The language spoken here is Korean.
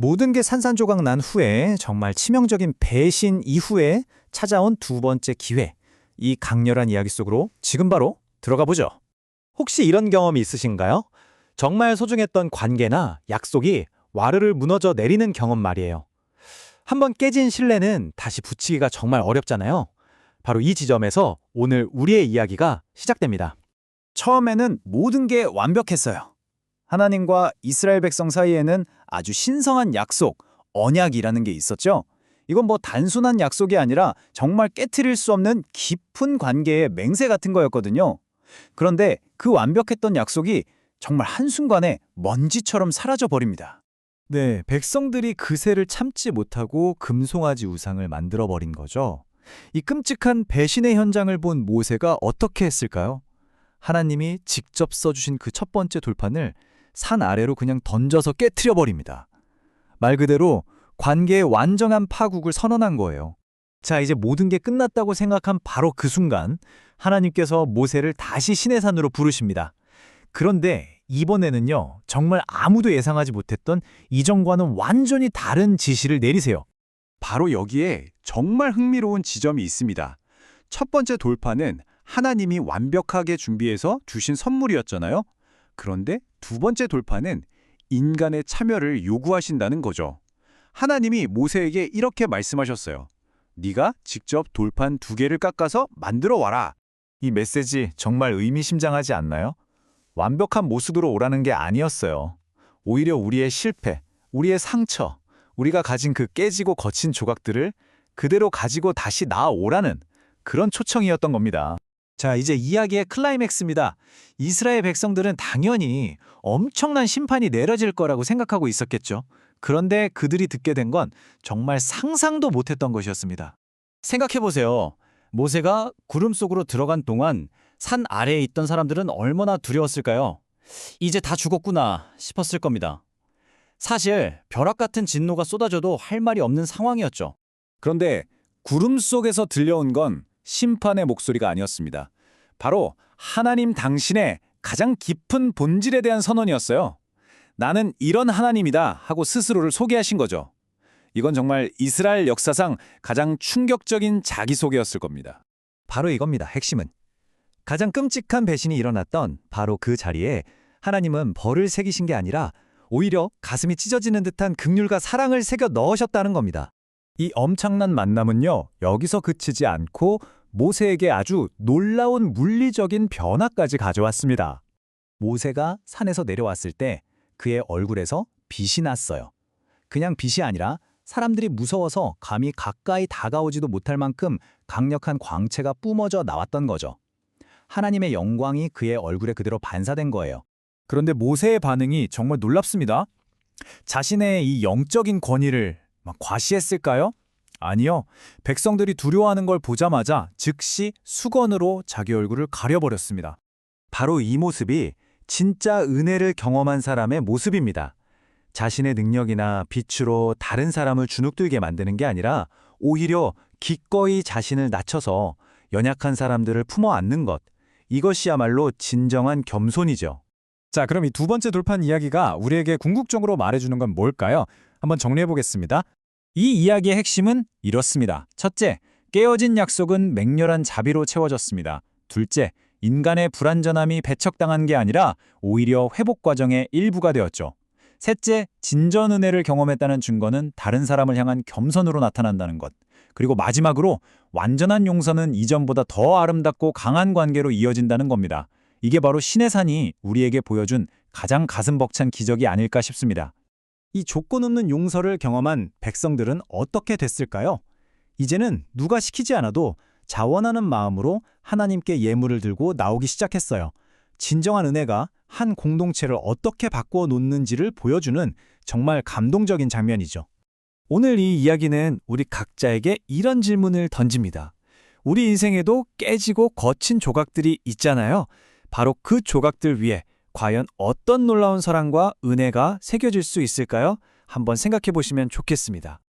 모든 게 산산조각 난 후에 정말 치명적인 배신 이후에 찾아온 두 번째 기회. 이 강렬한 이야기 속으로 지금 바로 들어가 보죠. 혹시 이런 경험이 있으신가요? 정말 소중했던 관계나 약속이 와르르 무너져 내리는 경험 말이에요. 한번 깨진 신뢰는 다시 붙이기가 정말 어렵잖아요. 바로 이 지점에서 오늘 우리의 이야기가 시작됩니다. 처음에는 모든 게 완벽했어요. 하나님과 이스라엘 백성 사이에는 아주 신성한 약속, 언약이라는 게 있었죠. 이건 뭐 단순한 약속이 아니라 정말 깨트릴 수 없는 깊은 관계의 맹세 같은 거였거든요. 그런데 그 완벽했던 약속이 정말 한순간에 먼지처럼 사라져 버립니다. 네, 백성들이 그새를 참지 못하고 금송아지 우상을 만들어 버린 거죠. 이 끔찍한 배신의 현장을 본 모세가 어떻게 했을까요? 하나님이 직접 써주신 그 첫 번째 돌판을 산 아래로 그냥 던져서 깨트려 버립니다. 말 그대로 관계의 완전한 파국을 선언한 거예요. 자, 이제 모든 게 끝났다고 생각한 바로 그 순간 하나님께서 모세를 다시 시내산으로 부르십니다. 그런데 이번에는요, 정말 아무도 예상하지 못했던 이전과는 완전히 다른 지시를 내리세요. 바로 여기에 정말 흥미로운 지점이 있습니다. 첫 번째 돌파는 하나님이 완벽하게 준비해서 주신 선물이었잖아요. 그런데 두 번째 돌파는 인간의 참여를 요구하신다는 거죠. 하나님이 모세에게 이렇게 말씀하셨어요. 네가 직접 돌판 2개를 깎아서 만들어 와라. 이 메시지 정말 의미심장하지 않나요? 완벽한 모습으로 오라는 게 아니었어요. 오히려 우리의 실패, 우리의 상처, 우리가 가진 그 깨지고 거친 조각들을 그대로 가지고 다시 나아오라는 그런 초청이었던 겁니다. 자, 이제 이야기의 클라이맥스입니다. 이스라엘 백성들은 당연히 엄청난 심판이 내려질 거라고 생각하고 있었겠죠. 그런데 그들이 듣게 된 건 정말 상상도 못했던 것이었습니다. 생각해보세요. 모세가 구름 속으로 들어간 동안 산 아래에 있던 사람들은 얼마나 두려웠을까요? 이제 다 죽었구나 싶었을 겁니다. 사실 벼락 같은 진노가 쏟아져도 할 말이 없는 상황이었죠. 그런데 구름 속에서 들려온 건 심판의 목소리가 아니었습니다. 바로 하나님 당신의 가장 깊은 본질에 대한 선언이었어요. 나는 이런 하나님이다 하고 스스로를 소개하신 거죠. 이건 정말 이스라엘 역사상 가장 충격적인 자기소개였을 겁니다. 바로 이겁니다. 핵심은. 가장 끔찍한 배신이 일어났던 바로 그 자리에 하나님은 벌을 새기신 게 아니라 오히려 가슴이 찢어지는 듯한 긍휼과 사랑을 새겨 넣으셨다는 겁니다. 이 엄청난 만남은요, 여기서 그치지 않고 모세에게 아주 놀라운 물리적인 변화까지 가져왔습니다. 모세가 산에서 내려왔을 때 그의 얼굴에서 빛이 났어요. 그냥 빛이 아니라 사람들이 무서워서 감히 가까이 다가오지도 못할 만큼 강력한 광채가 뿜어져 나왔던 거죠. 하나님의 영광이 그의 얼굴에 그대로 반사된 거예요. 그런데 모세의 반응이 정말 놀랍습니다. 자신의 이 영적인 권위를 과시했을까요? 아니요. 백성들이 두려워하는 걸 보자마자 즉시 수건으로 자기 얼굴을 가려버렸습니다. 바로 이 모습이 진짜 은혜를 경험한 사람의 모습입니다. 자신의 능력이나 빛으로 다른 사람을 주눅들게 만드는 게 아니라 오히려 기꺼이 자신을 낮춰서 연약한 사람들을 품어 안는 것. 이것이야말로 진정한 겸손이죠. 자, 그럼 이 두 번째 돌판 이야기가 우리에게 궁극적으로 말해주는 건 뭘까요? 한번 정리해 보겠습니다. 이 이야기의 핵심은 이렇습니다. 첫째, 깨어진 약속은 맹렬한 자비로 채워졌습니다. 둘째, 인간의 불완전함이 배척당한 게 아니라 오히려 회복 과정의 일부가 되었죠. 셋째, 진전 은혜를 경험했다는 증거는 다른 사람을 향한 겸손으로 나타난다는 것. 그리고 마지막으로 완전한 용서는 이전보다 더 아름답고 강한 관계로 이어진다는 겁니다. 이게 바로 신의 산이 우리에게 보여준 가장 가슴 벅찬 기적이 아닐까 싶습니다. 이 조건 없는 용서를 경험한 백성들은 어떻게 됐을까요? 이제는 누가 시키지 않아도 자원하는 마음으로 하나님께 예물을 들고 나오기 시작했어요. 진정한 은혜가 한 공동체를 어떻게 바꾸어 놓는지를 보여주는 정말 감동적인 장면이죠. 오늘 이 이야기는 우리 각자에게 이런 질문을 던집니다. 우리 인생에도 깨지고 거친 조각들이 있잖아요. 바로 그 조각들 위에 과연 어떤 놀라운 사랑과 은혜가 새겨질 수 있을까요? 한번 생각해 보시면 좋겠습니다.